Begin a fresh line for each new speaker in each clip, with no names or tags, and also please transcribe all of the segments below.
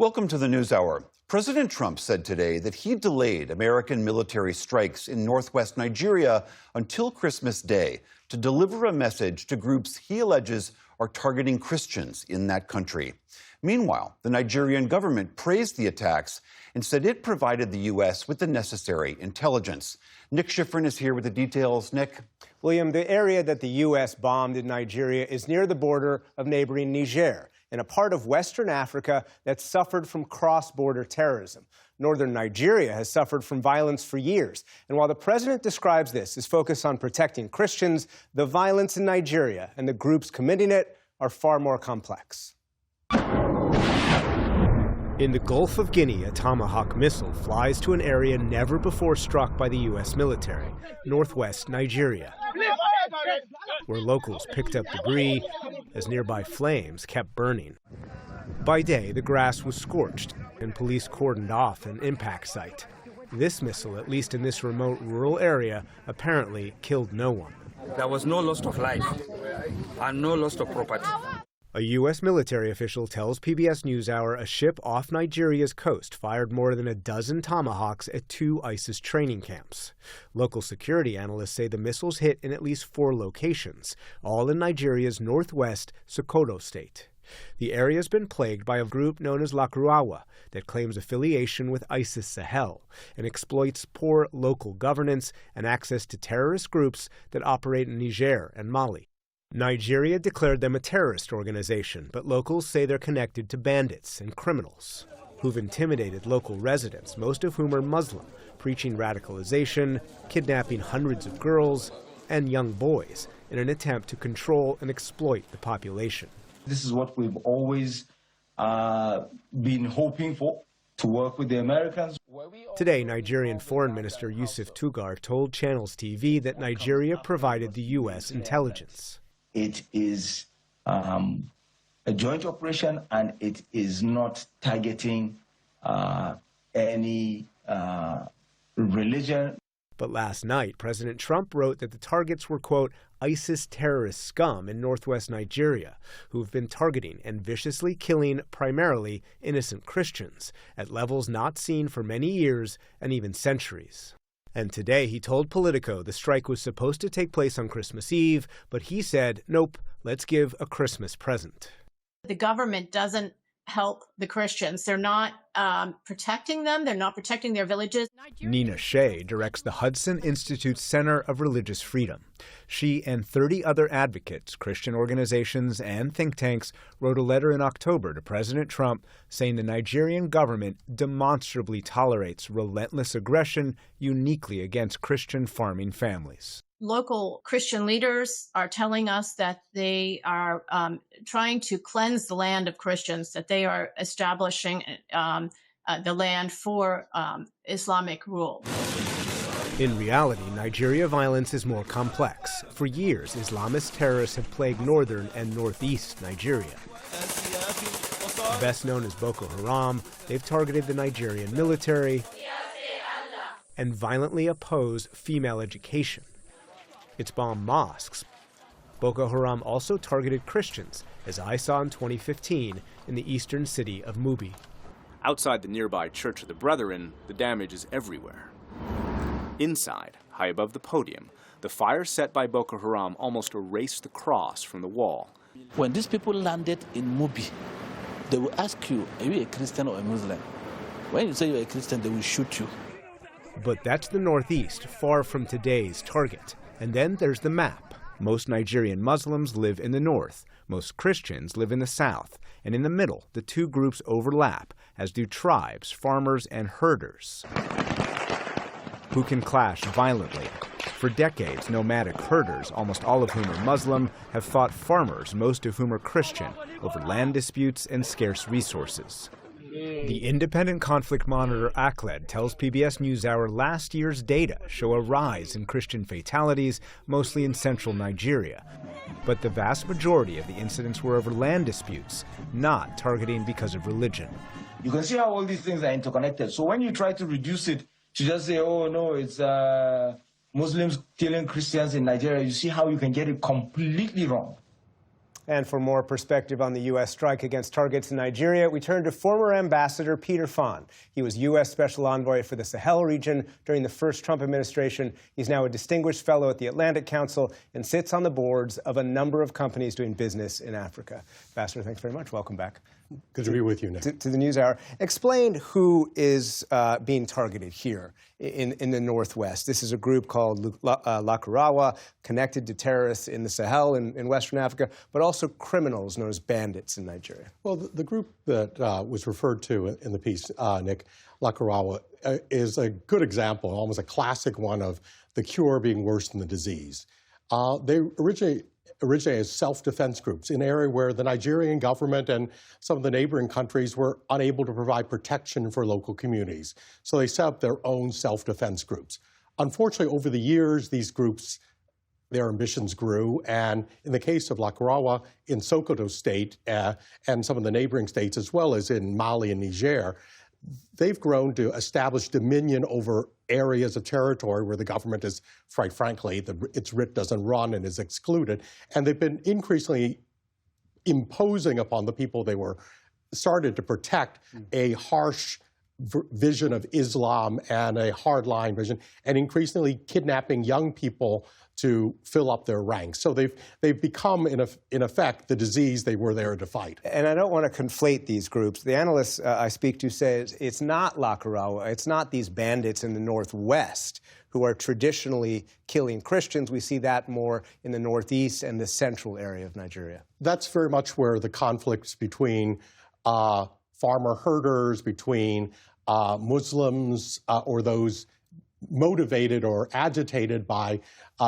Welcome to the NewsHour. President Trump said today that he delayed American military strikes in northwest Nigeria until Christmas Day to deliver a message to groups he alleges are targeting Christians in that country. Meanwhile, the Nigerian government praised the attacks and said it provided the U.S. with the necessary intelligence. Nick Schifrin is here with the details. Nick?
William, the area that the U.S. bombed in Nigeria is near the border of neighboring Niger, in a part of Western Africa that suffered from cross-border terrorism. Northern Nigeria has suffered from violence for years. And while the president describes this as focus on protecting Christians, the violence in Nigeria and the groups committing it are far more complex. In the Gulf of Guinea, a Tomahawk missile flies to an area never before struck by the U.S. military, northwest Nigeria, where locals picked up debris as nearby flames kept burning. By day, the grass was scorched and police cordoned off an impact site. This missile, at least in this remote rural area, apparently killed no one.
There was no loss of life and no loss of property.
A U.S. military official tells PBS NewsHour a ship off Nigeria's coast fired more than a dozen Tomahawks at 2 ISIS training camps. Local security analysts say the missiles hit in at least 4 locations, all in Nigeria's northwest Sokoto state. The area has been plagued by a group known as Lakurawa that claims affiliation with ISIS Sahel and exploits poor local governance and access to terrorist groups that operate in Niger and Mali. Nigeria declared them a terrorist organization, but locals say they're connected to bandits and criminals who've intimidated local residents, most of whom are Muslim, preaching radicalization, kidnapping hundreds of girls and young boys in an attempt to control and exploit the population.
This is what we've always been hoping for, to work with the Americans.
Today, Nigerian Foreign Minister Yusuf Tugar told Channels TV that Nigeria provided the U.S. intelligence.
It is a joint operation, and it is not targeting any religion.
But last night, President Trump wrote that the targets were, quote, ISIS terrorist scum in northwest Nigeria, who've been targeting and viciously killing primarily innocent Christians at levels not seen for many years and even centuries. And today he told Politico the strike was supposed to take place on Christmas Eve, but he said, nope, let's give a Christmas present.
The government doesn't help the Christians. They're not protecting them. They're not protecting their villages.
Nina Shea directs the Hudson Institute Center of Religious Freedom. She and 30 other advocates, Christian organizations, and think tanks wrote a letter in October to President Trump saying the Nigerian government demonstrably tolerates relentless aggression uniquely against Christian farming families.
Local Christian leaders are telling us that they are trying to cleanse the land of Christians, that they are establishing the land for Islamic rule.
In reality, Nigeria violence is more complex. For years, Islamist terrorists have plagued northern and northeast Nigeria. Best known as Boko Haram, they've targeted the Nigerian military and violently oppose female education. It's bombed mosques. Boko Haram also targeted Christians, as I saw in 2015 in the eastern city of Mubi.
Outside the nearby Church of the Brethren, the damage is everywhere. Inside, high above the podium, the fire set by Boko Haram almost erased the cross from the wall.
When these people landed in Mubi, they will ask you, are you a Christian or a Muslim? When you say you're a Christian, they will shoot you.
But that's the northeast, far from today's target. And then there's the map. Most Nigerian Muslims live in the north. Most Christians live in the south. And in the middle, the two groups overlap, as do tribes, farmers, and herders, who can clash violently. For decades, nomadic herders, almost all of whom are Muslim, have fought farmers, most of whom are Christian, over land disputes and scarce resources. The independent conflict monitor ACLED tells PBS NewsHour last year's data show a rise in Christian fatalities, mostly in central Nigeria. But the vast majority of the incidents were over land disputes, not targeting because of religion.
You can see how all these things are interconnected. So when you try to reduce it to just say, oh no, it's Muslims killing Christians in Nigeria, you see how you can get it completely wrong.
And for more perspective on the U.S. strike against targets in Nigeria, we turn to former Ambassador Peter Phan. He was U.S. Special Envoy for the Sahel region during the first Trump administration. He's now a distinguished fellow at the Atlantic Council and sits on the boards of a number of companies doing business in Africa. Ambassador, thanks very much. Welcome back.
Good to be with you, Nick.
To the NewsHour. Explain who is being targeted here in the Northwest. This is a group called Lakurawa, connected to terrorists in the Sahel in Western Africa, but also criminals known as bandits in Nigeria.
Well, the group that was referred to in the piece, Nick, Lakurawa, is a good example, almost a classic one of the cure being worse than the disease. They originate as self-defense groups in an area where the Nigerian government and some of the neighboring countries were unable to provide protection for local communities. So they set up their own self-defense groups. Unfortunately, over the years, these groups, their ambitions grew, and in the case of Lakurawa in Sokoto State and some of the neighboring states, as well as in Mali and Niger, they've grown to establish dominion over areas of territory where the government is, quite frankly, its writ doesn't run and is excluded. And they've been increasingly imposing upon the people they were started to protect a harsh vision of Islam and a hardline vision, and increasingly kidnapping young people to fill up their ranks. So they've become, in effect, the disease they were there to fight.
And I don't want to conflate these groups. The analysts I speak to say it's not Lakurawa, it's not these bandits in the Northwest who are traditionally killing Christians. We see that more in the Northeast and the central area of Nigeria.
That's very much where the conflicts between farmer herders, between Muslims or those motivated or agitated by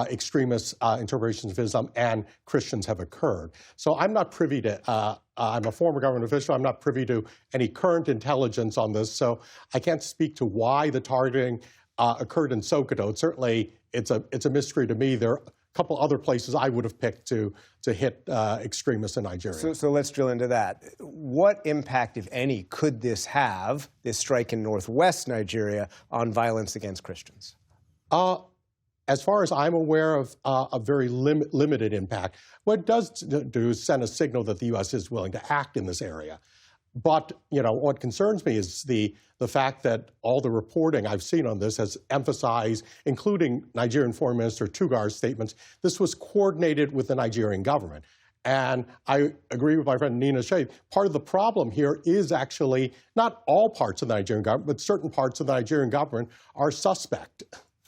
extremist interpretations of Islam and Christians have occurred. So I'm not privy to, I'm a former government official, I'm not privy to any current intelligence on this, so I can't speak to why the targeting occurred in Sokoto. Certainly, it's a mystery to me. There are a couple other places I would have picked to hit extremists in Nigeria.
So let's drill into that. What impact, if any, could this have, this strike in northwest Nigeria, on violence against Christians?
As far as I'm aware of, a very limited impact. What it does do is send a signal that the U.S. is willing to act in this area. But, you know, what concerns me is the fact that all the reporting I've seen on this has emphasized, including Nigerian Foreign Minister Tugar's statements, this was coordinated with the Nigerian government. And I agree with my friend Nina Shea. Part of the problem here is actually not all parts of the Nigerian government, but certain parts of the Nigerian government are suspect.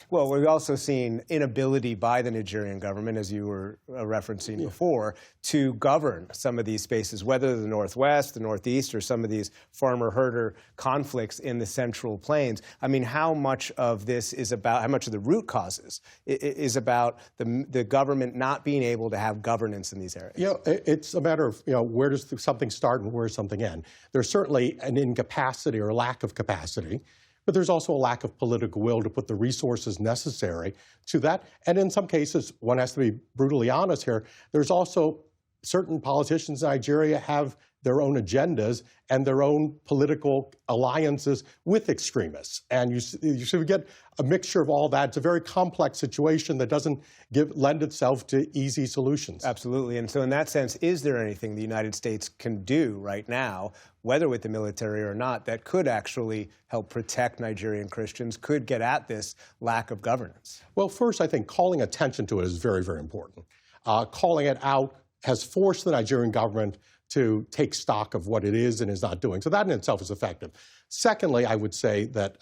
Well, we've also seen inability by the Nigerian government, as you were referencing before, to govern some of these spaces, whether the Northwest, the Northeast, or some of these farmer-herder conflicts in the Central Plains. I mean, how much of this is about, how much of the root causes is about the government not being able to have governance in these areas?
You know, it's a matter of, you know, where does something start and where does something end? There's certainly an incapacity or lack of capacity. But there's also a lack of political will to put the resources necessary to that. And in some cases, one has to be brutally honest here, there's also certain politicians in Nigeria have their own agendas and their own political alliances with extremists. And you should get a mixture of all that. It's a very complex situation that doesn't lend itself to easy solutions.
Absolutely. And so in that sense, is there anything the United States can do right now, whether with the military or not, that could actually help protect Nigerian Christians, could get at this lack of governance?
Well, first, I think calling attention to it is very, very important. Calling it out has forced the Nigerian government to take stock of what it is and is not doing. So that in itself is effective. Secondly, I would say that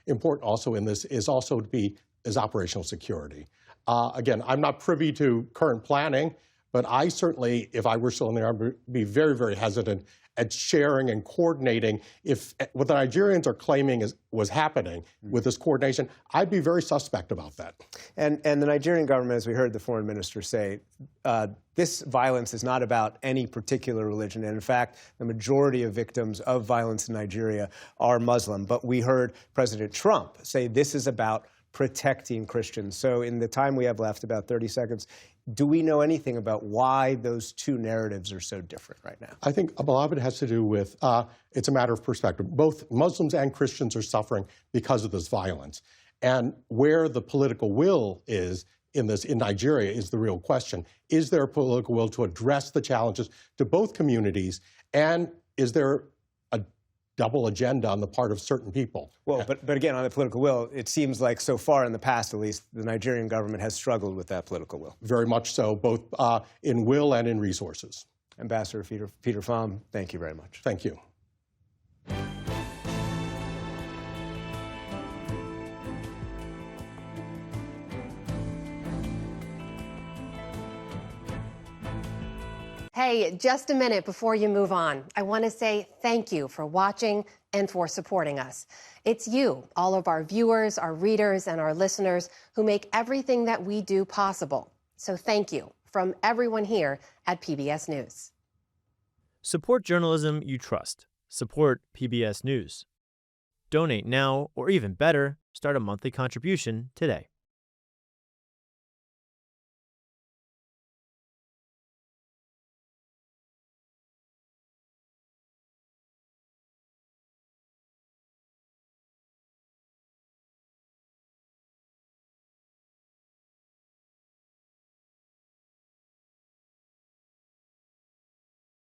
important also in this is also is operational security. Again, I'm not privy to current planning, but I certainly, if I were still in the army, would be very, very hesitant at sharing and coordinating. If what the Nigerians are claiming was happening with this coordination, I'd be very suspect about that.
And the Nigerian government, as we heard the foreign minister say, this violence is not about any particular religion. And in fact, the majority of victims of violence in Nigeria are Muslim. But we heard President Trump say this is about protecting Christians. So in the time we have left, about 30 seconds, do we know anything about why those two narratives are so different right now?
I think a lot of it has to do with, it's a matter of perspective. Both Muslims and Christians are suffering because of this violence. And where the political will is in Nigeria is the real question. Is there a political will to address the challenges to both communities, and is there a double agenda on the part of certain people?
Well, but again, on the political will, it seems like so far in the past, at least, the Nigerian government has struggled with that political will.
Very much so, both in will and in resources.
Ambassador Peter Pham, thank you very much.
Thank you.
Hey, just a minute before you move on. I want to say thank you for watching and for supporting us. It's you, all of our viewers, our readers, and our listeners who make everything that we do possible. So thank you from everyone here at PBS News.
Support journalism you trust. Support PBS News. Donate now, or even better, start a monthly contribution today.